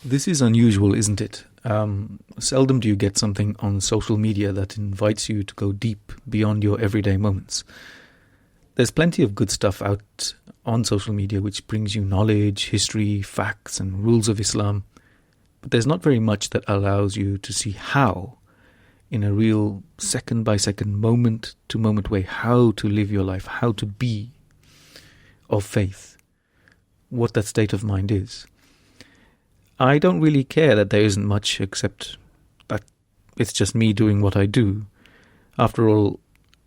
This is unusual, isn't it? Seldom do you get something on social media that invites you to go deep beyond your everyday moments. There's plenty of good stuff out on social media which brings you knowledge, history, facts and rules of Islam, but there's not very much that allows you to see how, in a real second-by-second, moment-to-moment way, how to live your life, how to be of faith, what that state of mind is. I don't really care that there isn't much, except that it's just me doing what I do. After all,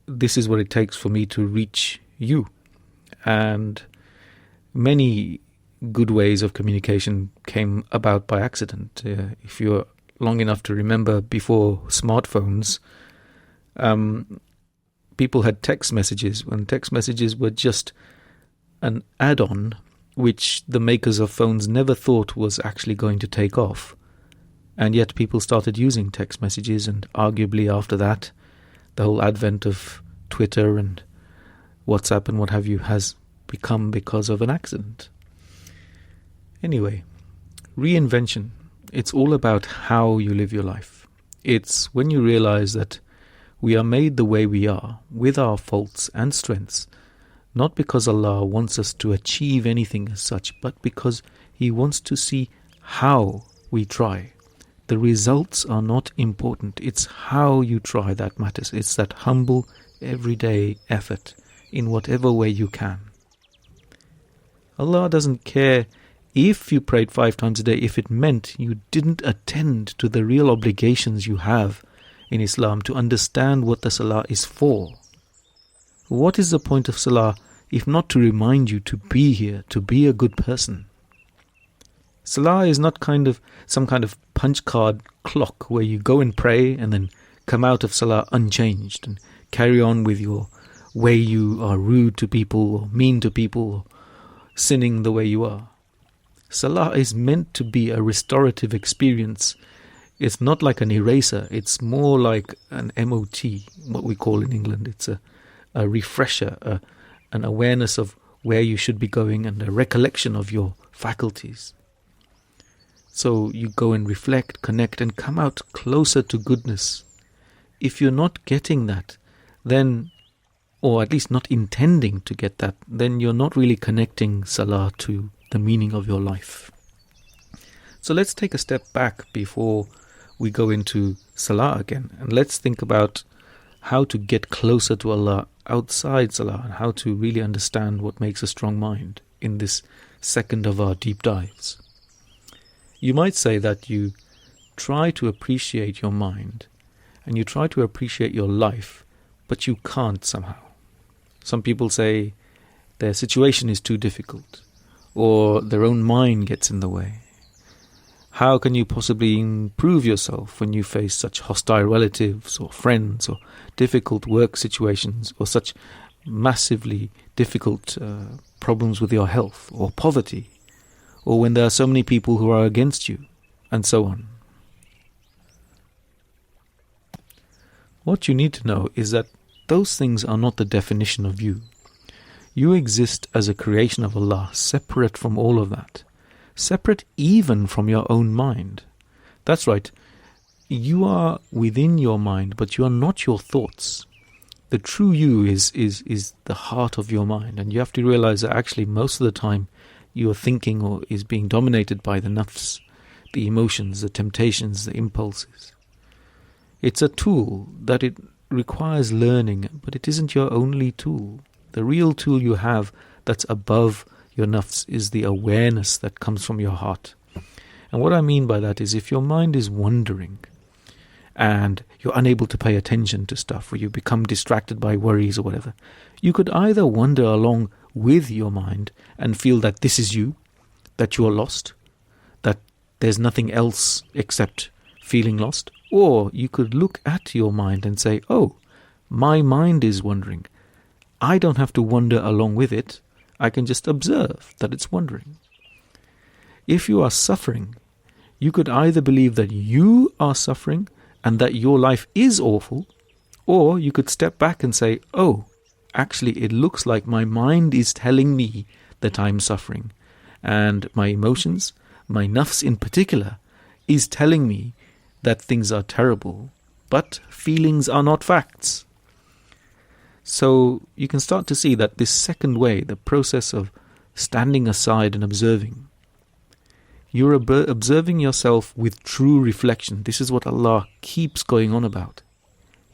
this is what it takes for me to reach you. And many good ways of communication came about by accident. If you're long enough to remember, before smartphones, people had text messages, and text messages were just an add-on which the makers of phones never thought was actually going to take off. And yet people started using text messages, and arguably after that, the whole advent of Twitter and WhatsApp and what have you has become because of an accident. Anyway, reinvention. It's all about how you live your life. It's when you realize that we are made the way we are, with our faults and strengths, not because Allah wants us to achieve anything as such, but because He wants to see how we try. The results are not important. It's how you try that matters. It's that humble, everyday effort in whatever way you can. Allah doesn't care if you prayed 5 times a day, if it meant you didn't attend to the real obligations you have in Islam to understand what the Salah is for. What is the point of Salah if not to remind you to be here, to be a good person? Salah is not some kind of punch card clock where you go and pray and then come out of Salah unchanged and carry on with your way you are rude to people or mean to people or sinning the way you are. Salah is meant to be a restorative experience. It's not like an eraser. It's more like an MOT, what we call in England. It's a refresher, an awareness of where you should be going and a recollection of your faculties. So you go and reflect, connect and come out closer to goodness. If you're not getting that, then, or at least not intending to get that, then you're not really connecting Salah to the meaning of your life. So let's take a step back before we go into Salah again, and let's think about how to get closer to Allah outside Salah and how to really understand what makes a strong mind in this second of our deep dives. You might say that you try to appreciate your mind and you try to appreciate your life, but you can't somehow. Some people say their situation is too difficult, or their own mind gets in the way. How can you possibly improve yourself when you face such hostile relatives or friends or difficult work situations or such massively difficult problems with your health or poverty, or when there are so many people who are against you, and so on? What you need to know is that those things are not the definition of you. You exist as a creation of Allah, separate from all of that. Separate even from your own mind. That's right. You are within your mind, but you are not your thoughts. The true you is the heart of your mind, and you have to realize that actually most of the time your thinking or is being dominated by the nafs, the emotions, the temptations, the impulses. It's a tool that it requires learning, but it isn't your only tool. The real tool you have that's above your nafs is the awareness that comes from your heart. And what I mean by that is if your mind is wandering and you're unable to pay attention to stuff, or you become distracted by worries or whatever, you could either wander along with your mind and feel that this is you, that you are lost, that there's nothing else except feeling lost, or you could look at your mind and say, oh, my mind is wandering. I don't have to wander along with it. I can just observe that it's wandering. If you are suffering, you could either believe that you are suffering and that your life is awful, or you could step back and say, oh, actually it looks like my mind is telling me that I'm suffering, and my emotions, my nafs in particular, is telling me that things are terrible, but feelings are not facts. So you can start to see that this second way, the process of standing aside and observing, you're observing yourself with true reflection. This is what Allah keeps going on about.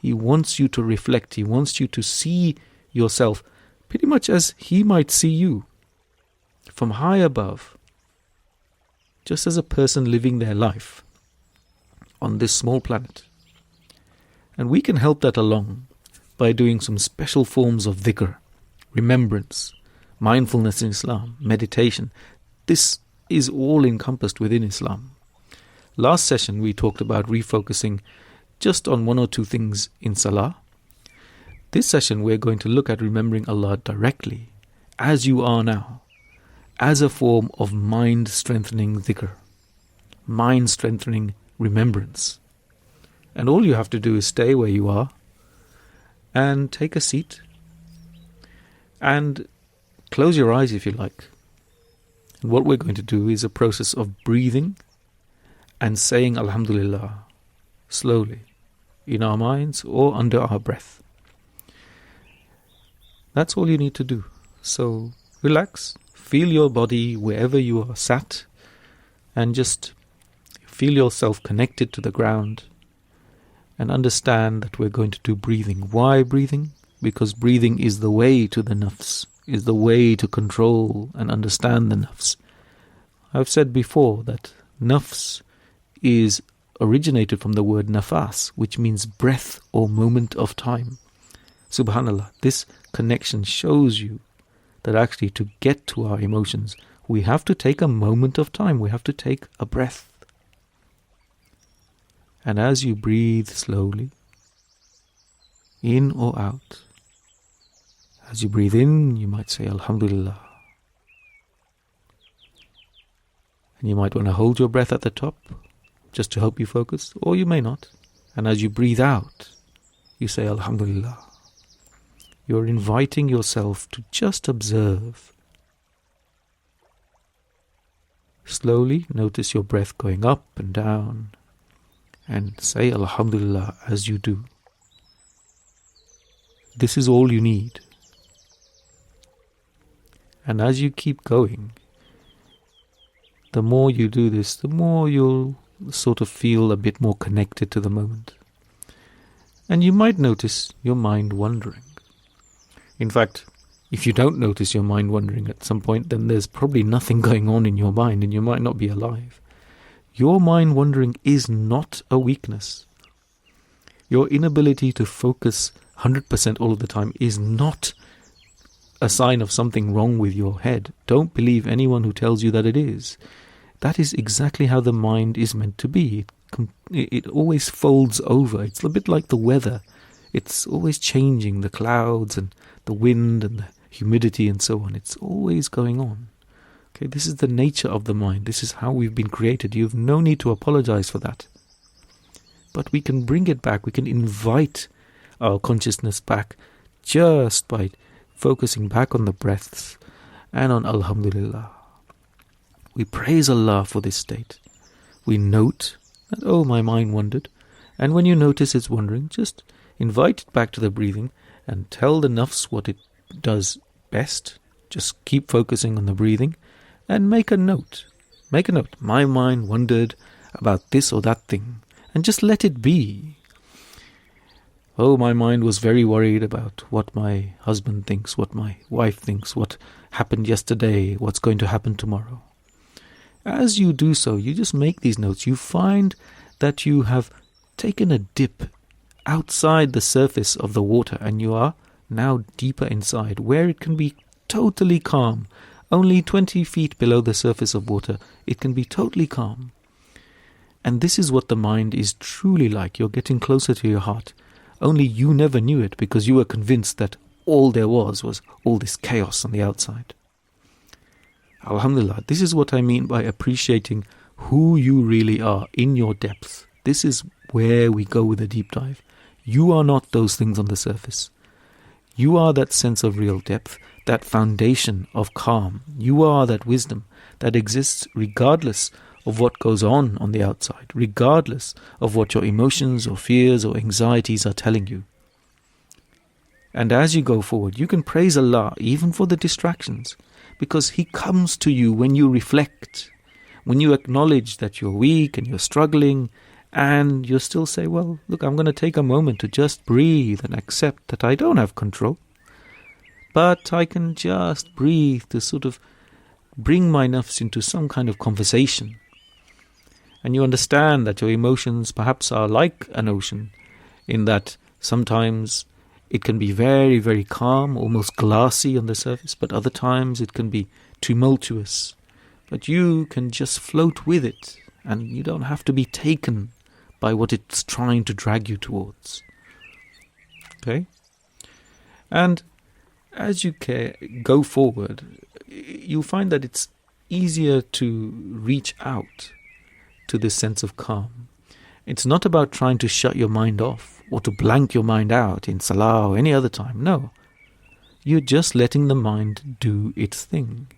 He wants you to reflect. He wants you to see yourself pretty much as He might see you, from high above, just as a person living their life on this small planet. And we can help that along by doing some special forms of dhikr, remembrance, mindfulness in Islam, meditation. This is all encompassed within Islam. Last session we talked about refocusing just on one or two things in Salah. This session we're going to look at remembering Allah directly, as you are now, as a form of mind-strengthening dhikr, mind-strengthening remembrance. And all you have to do is stay where you are and take a seat and close your eyes if you like. And what we're going to do is a process of breathing and saying alhamdulillah slowly in our minds or under our breath. That's all you need to do. So relax, feel your body wherever you are sat, and just feel yourself connected to the ground, and understand that we're going to do breathing. Why breathing? Because breathing is the way to the nafs, is the way to control and understand the nafs. I've said before that nafs is originated from the word nafas, which means breath or moment of time. Subhanallah, this connection shows you that actually to get to our emotions, we have to take a moment of time. We have to take a breath. And as you breathe slowly, in or out, as you breathe in, you might say alhamdulillah. And you might want to hold your breath at the top, just to help you focus, or you may not. And as you breathe out, you say alhamdulillah. You're inviting yourself to just observe. Slowly notice your breath going up and down, and say alhamdulillah as you do. This is all you need. And as you keep going, the more you do this, the more you'll sort of feel a bit more connected to the moment. And you might notice your mind wandering. In fact, if you don't notice your mind wandering at some point, then there's probably nothing going on in your mind and you might not be alive. Your mind wandering is not a weakness. Your inability to focus 100% all of the time is not a sign of something wrong with your head. Don't believe anyone who tells you that it is. That is exactly how the mind is meant to be. It always folds over. It's a bit like the weather. It's always changing, the clouds and the wind and the humidity and so on. It's always going on. Okay, this is the nature of the mind. This is how we've been created. You have no need to apologize for that. But we can bring it back. We can invite our consciousness back just by focusing back on the breaths and on alhamdulillah. We praise Allah for this state. We note that, oh, my mind wandered. And when you notice it's wandering, just invite it back to the breathing and tell the nafs what it does best. Just keep focusing on the breathing and make a note. Make a note. My mind wandered about this or that thing. And just let it be. Oh, my mind was very worried about what my husband thinks, what my wife thinks, what happened yesterday, what's going to happen tomorrow. As you do so, you just make these notes. You find that you have taken a dip outside the surface of the water and you are now deeper inside, where it can be totally calm. Only 20 feet below the surface of water, it can be totally calm. And this is what the mind is truly like. You're getting closer to your heart. Only you never knew it because you were convinced that all there was all this chaos on the outside. Alhamdulillah, this is what I mean by appreciating who you really are in your depth. This is where we go with a deep dive. You are not those things on the surface. You are that sense of real depth that foundation of calm. You are that wisdom that exists regardless of what goes on the outside, regardless of what your emotions or fears or anxieties are telling you. And as you go forward, you can praise Allah even for the distractions, because He comes to you when you reflect, when you acknowledge that you're weak and you're struggling, and you still say, well, look, I'm going to take a moment to just breathe and accept that I don't have control, but I can just breathe to sort of bring my nafs into some kind of conversation. And you understand that your emotions perhaps are like an ocean, in that sometimes it can be very, very calm, almost glassy on the surface, but other times it can be tumultuous. But you can just float with it, and you don't have to be taken by what it's trying to drag you towards. Okay? And as you go forward, you'll find that it's easier to reach out to this sense of calm. It's not about trying to shut your mind off or to blank your mind out in salah or any other time. No. You're just letting the mind do its thing.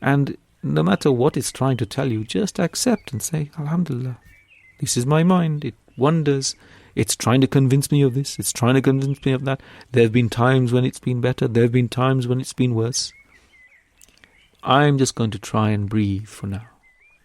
And no matter what it's trying to tell you, just accept and say, alhamdulillah, this is my mind. It wanders. It's trying to convince me of this. It's trying to convince me of that. There have been times when it's been better. There have been times when it's been worse. I'm just going to try and breathe for now.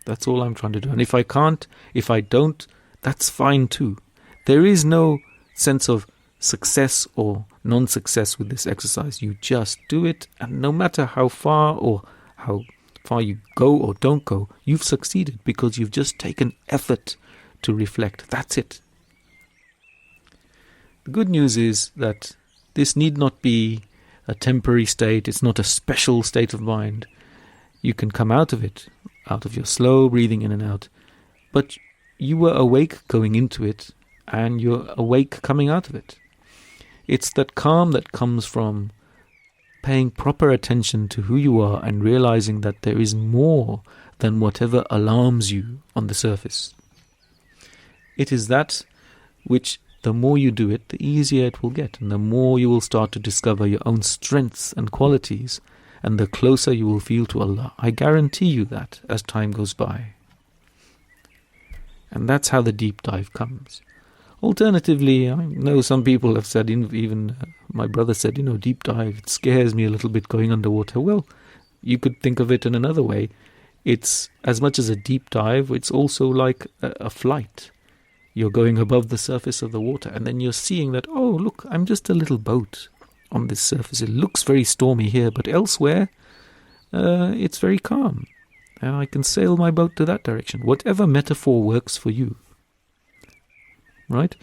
That's all I'm trying to do. And if I can't, if I don't, that's fine too. There is no sense of success or non-success with this exercise. You just do it, and no matter how far or how far you go or don't go, you've succeeded because you've just taken effort to reflect. That's it. The good news is that this need not be a temporary state. It's not a special state of mind. You can come out of it, out of your slow breathing in and out. But you were awake going into it, and you're awake coming out of it. It's that calm that comes from paying proper attention to who you are and realizing that there is more than whatever alarms you on the surface. It is that which, the more you do it, the easier it will get, and the more you will start to discover your own strengths and qualities, and the closer you will feel to Allah. I guarantee you that as time goes by. And that's how the deep dive comes. Alternatively, I know some people have said, even my brother said, deep dive, it scares me a little bit going underwater. Well, you could think of it in another way. It's as much as a deep dive, it's also like a flight. You're going above the surface of the water, and then you're seeing that, oh, look, I'm just a little boat on this surface. It looks very stormy here, but elsewhere, it's very calm. And I can sail my boat to that direction. Whatever metaphor works for you. Right?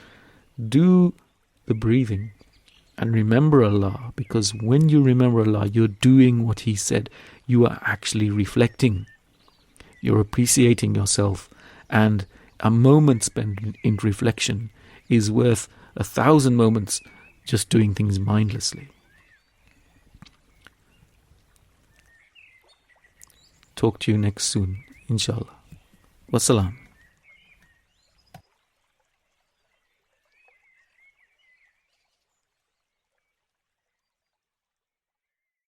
Do the breathing and remember Allah, because when you remember Allah, you're doing what He said. You are actually reflecting. You're appreciating yourself, and a moment spent in reflection is worth 1,000 moments just doing things mindlessly. Talk to you next soon, inshallah. Wassalam.